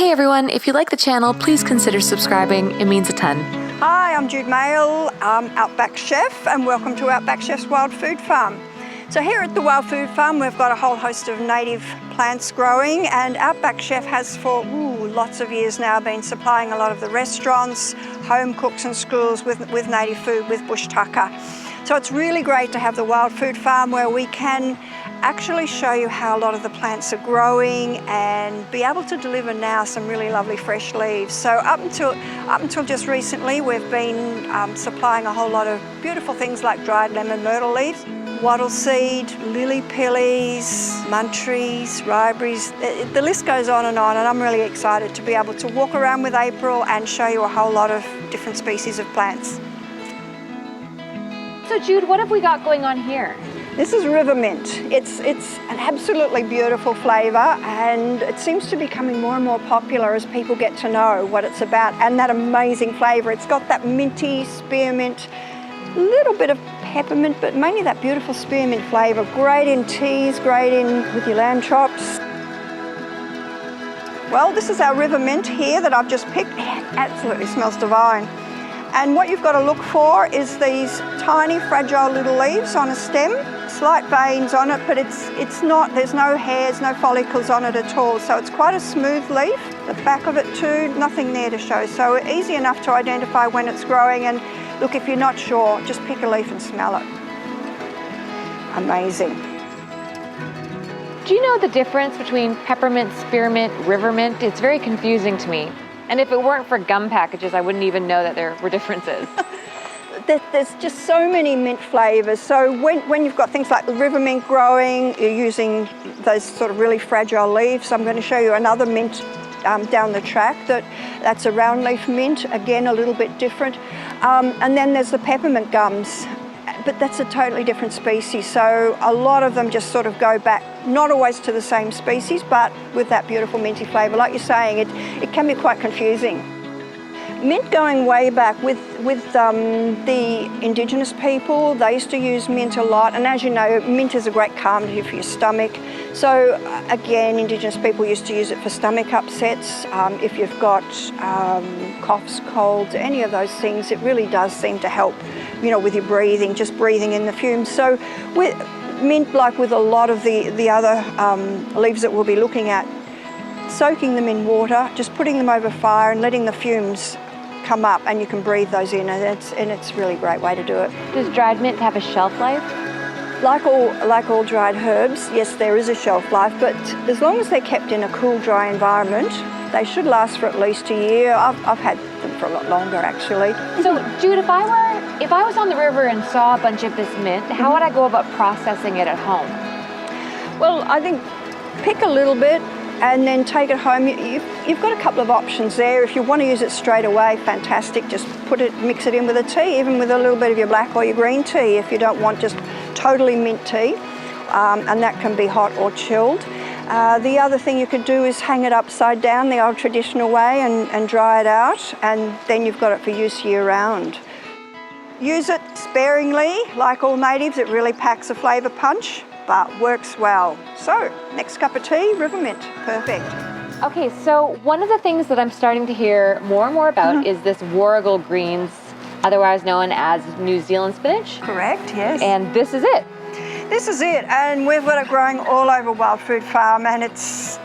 Hey everyone, if you like the channel, please consider subscribing. It means a ton. Hi, I'm Jude Mayall, Outback Chef, and welcome to Outback Chef's Wild Food Farm. So here at the Wild Food Farm, we've got a whole host of native plants growing, and Outback Chef has for lots of years now been supplying a lot of the restaurants, home cooks and schools with native food, with bush tucker. So it's really great to have the Wild Food Farm where we can actually show you how a lot of the plants are growing and be able to deliver now some really lovely fresh leaves. So up until just recently, we've been supplying a whole lot of beautiful things like dried lemon myrtle leaves, wattle seed, lily pillies, muntries, riberries. The list goes on, and I'm really excited to be able to walk around with April and show you a whole lot of different species of plants. So Jude, what have we got going on here? This is river mint. It's an absolutely beautiful flavour, and it seems to be becoming more and more popular as people get to know what it's about and that amazing flavour. It's got that minty spearmint, a little bit of peppermint, but mainly that beautiful spearmint flavour. Great in teas, great in with your lamb chops. Well, this is our river mint here that I've just picked. It absolutely smells divine. And what you've got to look for is these tiny, fragile little leaves on a stem, slight veins on it, but it's not, there's no hairs, no follicles on it at all. So it's quite a smooth leaf. The back of it too, nothing there to show. So easy enough to identify when it's growing. And look, if you're not sure, just pick a leaf and smell it. Amazing. Do you know the difference between peppermint, spearmint, river mint? It's very confusing to me. And if it weren't for gum packages, I wouldn't even know that there were differences. There's just so many mint flavours. So when you've got things like the river mint growing, you're using those sort of really fragile leaves. I'm going to show you another mint down the track that's a round leaf mint, again a little bit different. And then there's the peppermint gums, but that's a totally different species. So a lot of them just sort of go back, not always to the same species, but with that beautiful minty flavour. Like you're saying, it can be quite confusing. Mint going way back with the Indigenous people, they used to use mint a lot, and as you know, mint is a great calmer for your stomach. So again, Indigenous people used to use it for stomach upsets. If you've got coughs, colds, any of those things, it really does seem to help, you know, with your breathing, just breathing in the fumes. So with mint, like with a lot of the other leaves that we'll be looking at, soaking them in water, just putting them over fire and letting the fumes come up, and you can breathe those in, and it's a really great way to do it. Does dried mint have a shelf life? Like all dried herbs, yes, there is a shelf life, but as long as they're kept in a cool, dry environment, they should last for at least a year. I've had them for a lot longer, actually. So Jude, if I was on the river and saw a bunch of this mint, how would I go about processing it at home? Well, I think pick a little bit and then take it home. You've got a couple of options there. If you want to use it straight away, fantastic. Just mix it in with a tea, even with a little bit of your black or your green tea if you don't want just totally mint tea, and that can be hot or chilled. The other thing you could do is hang it upside down the old traditional way and dry it out, and then you've got it for use year round. Use it sparingly. Like all natives, it really packs a flavour punch, but works well. So, next cup of tea, river mint, perfect. Okay, so one of the things that I'm starting to hear more and more about is this Warrigal Greens, otherwise known as New Zealand spinach. Correct, yes. And this is it. This is it, and we've got it growing all over Wild Food Farm, and it's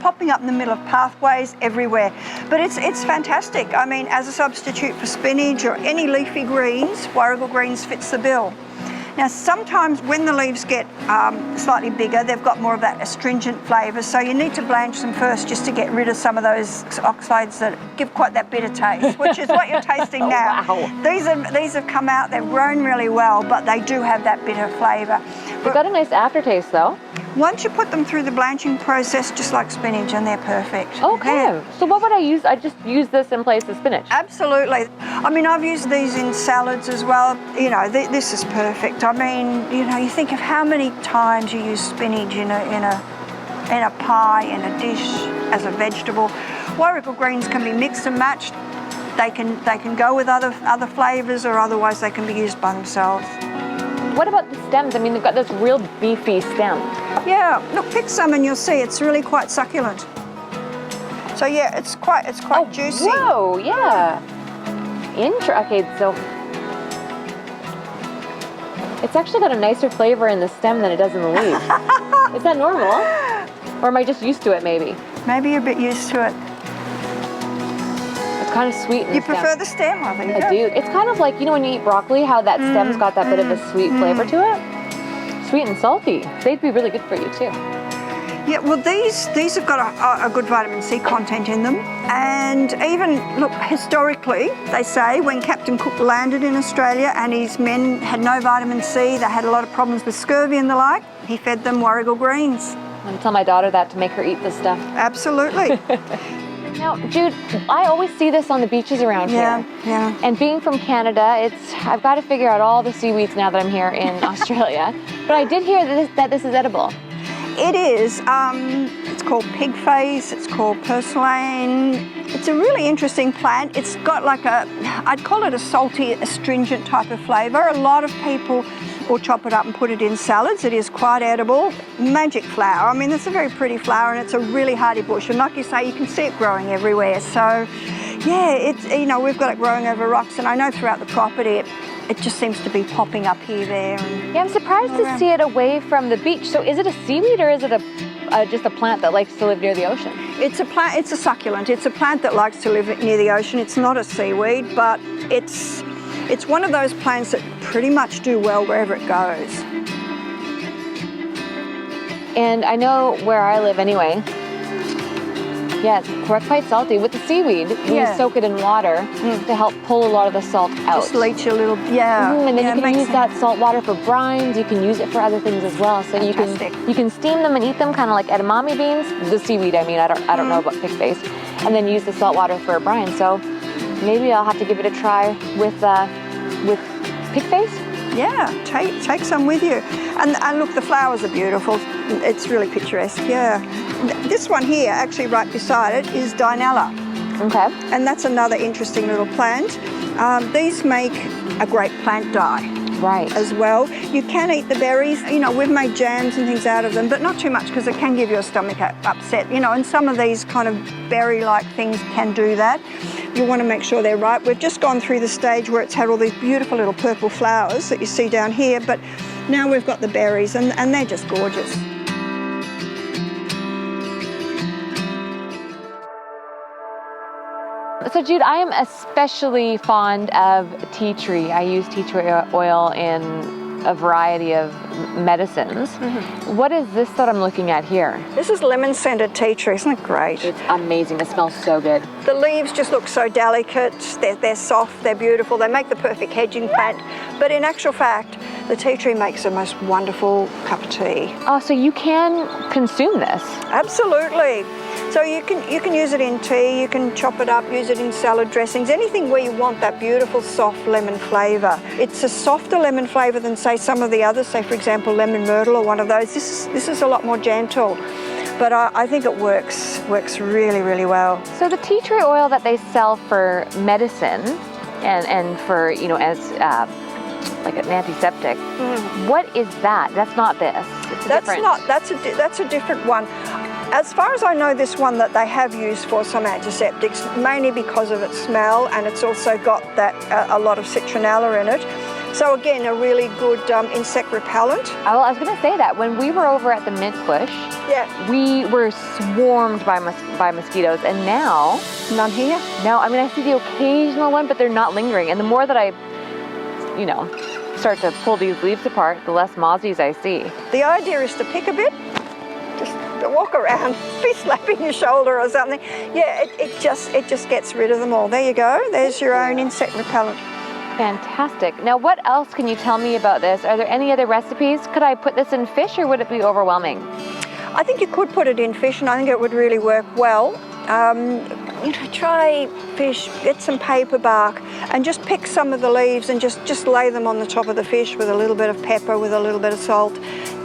popping up in the middle of pathways everywhere. But it's fantastic. I mean, as a substitute for spinach or any leafy greens, Warrigal Greens fits the bill. Now, sometimes when the leaves get slightly bigger, they've got more of that astringent flavour, so you need to blanch them first just to get rid of some of those oxides that give quite that bitter taste, which is what you're tasting now. Wow. These have come out, they've grown really well, but they do have that bitter flavour. They've got a nice aftertaste though. Once you put them through the blanching process, just like spinach, and they're perfect. Okay, Yeah. So what would I use? I just use this in place of spinach. Absolutely. I mean, I've used these in salads as well. You know, this is perfect. I mean, you know, you think of how many times you use spinach in a pie, in a dish, as a vegetable. Warrigal greens can be mixed and matched. They can go with other flavours, or otherwise they can be used by themselves. What about the stems? I mean, they've got this real beefy stem. Yeah, look, pick some and you'll see it's really quite succulent. So yeah, it's quite juicy. Whoa, yeah. Okay, so it's actually got a nicer flavor in the stem than it does in the leaves. Is that normal? Or am I just used to it, maybe? Maybe you're a bit used to it. It's kind of sweet in the You stem. prefer the stem, I think. I do. It's kind of like, you know, when you eat broccoli, how that stem's got that bit of a sweet flavor to it. Sweet and salty. They'd be really good for you too. Yeah, well, these have got a good vitamin C content in them. And even, look, historically, they say when Captain Cook landed in Australia and his men had no vitamin C, they had a lot of problems with scurvy and the like, he fed them Warrigal Greens. I'm going to tell my daughter that to make her eat this stuff. Absolutely. Now, Jude, I always see this on the beaches around here. Yeah. And being from Canada, I've got to figure out all the seaweeds now that I'm here in Australia. But I did hear that this is edible. It is. It's called Pigface. It's called purslane. It's a really interesting plant. It's got like I'd call it a salty, astringent type of flavour. A lot of people will chop it up and put it in salads. It is quite edible. Magic flower. I mean, it's a very pretty flower and it's a really hardy bush. And like you say, you can see it growing everywhere. So, yeah, it's, you know, we've got it growing over rocks, and I know throughout the property it just seems to be popping up here, there. And yeah, I'm surprised to see it away from the beach. So is it a seaweed or is it just a plant that likes to live near the ocean? It's a plant. It's a succulent. It's a plant that likes to live near the ocean. It's not a seaweed, but it's one of those plants that pretty much do well wherever it goes. And I know where I live anyway. Yeah, it's quite salty. With the seaweed, you soak it in water to help pull a lot of the salt out. Just leach a little, And then you can use that salt water for brines. You can use it for other things as well. So you can steam them and eat them, kind of like edamame beans. The seaweed, I mean, I don't know about Pigface. And then use the salt water for a brine. So maybe I'll have to give it a try with Pigface. Yeah, take some with you. And look, the flowers are beautiful. It's really picturesque, yeah. This one here, actually right beside it, is Dianella. Okay. And that's another interesting little plant. These make a great plant dye. Right. As well. You can eat the berries. You know, we've made jams and things out of them, but not too much because it can give you a stomach upset. You know, and some of these kind of berry-like things can do that. You want to make sure they're ripe. We've just gone through the stage where it's had all these beautiful little purple flowers that you see down here, but now we've got the berries and they're just gorgeous. So Jude, I am especially fond of TeaTree. I use TeaTree oil in a variety of medicines. What is this that I'm looking at here? This is lemon-scented TeaTree. Isn't it great? It's amazing. It smells so good. The leaves just look so delicate. They're soft, they're beautiful. They make the perfect hedging plant. But in actual fact, the TeaTree makes the most wonderful cup of tea. Oh, so you can consume this? Absolutely. So you can use it in tea, you can chop it up, use it in salad dressings, anything where you want that beautiful soft lemon flavour. It's a softer lemon flavour than, say, some of the others, say for example lemon myrtle or one of those. This is a lot more gentle, but I think it works really, really well. So the TeaTree oil that they sell for medicine and for, you know, as like an antiseptic, what is that? That's not this. It's that's a different one. As far as I know, this one that they have used for some antiseptics, mainly because of its smell, and it's also got that a lot of citronella in it. So again, a really good insect repellent. Well, I was going to say that when we were over at the mint bush, we were swarmed by mosquitoes, and now none here. No, I mean I see the occasional one, but they're not lingering. And the more that I, you know, start to pull these leaves apart, the less mozzies I see. The idea is to pick a bit. Walk around, be slapping your shoulder or something. Yeah, it just gets rid of them all. There you go. There's your own insect repellent. Fantastic. Now, what else can you tell me about this? Are there any other recipes? Could I put this in fish, or would it be overwhelming? I think you could put it in fish, and I think it would really work well. You know, try fish, get some paper bark, and just pick some of the leaves and just lay them on the top of the fish with a little bit of pepper, with a little bit of salt.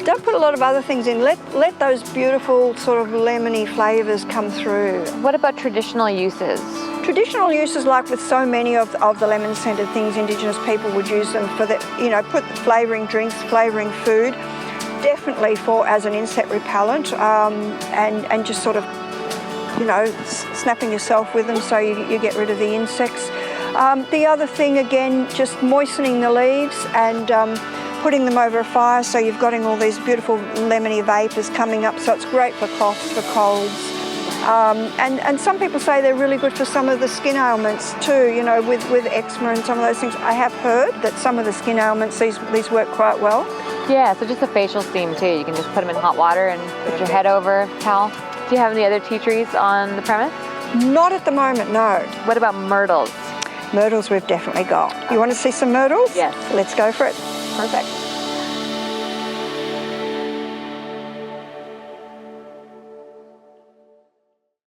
Don't put a lot of other things in. Let those beautiful sort of lemony flavours come through. What about traditional uses? Traditional uses, like with so many of the lemon-scented things, Indigenous people would use them for the, you know, put flavouring drinks, flavouring food, definitely as an insect repellent, and just sort of you know, snapping yourself with them so you get rid of the insects. The other thing, again, just moistening the leaves and putting them over a fire so you've got all these beautiful lemony vapours coming up, so it's great for coughs, for colds. And some people say they're really good for some of the skin ailments too, you know, with eczema and some of those things. I have heard that some of the skin ailments, these work quite well. Yeah, so just a facial steam too. You can just put them in hot water and put your head over a towel. Do you have any other tea trees on the premise? Not at the moment, no. What about myrtles? Myrtles we've definitely got. You want to see some myrtles? Yes. Let's go for it. Perfect.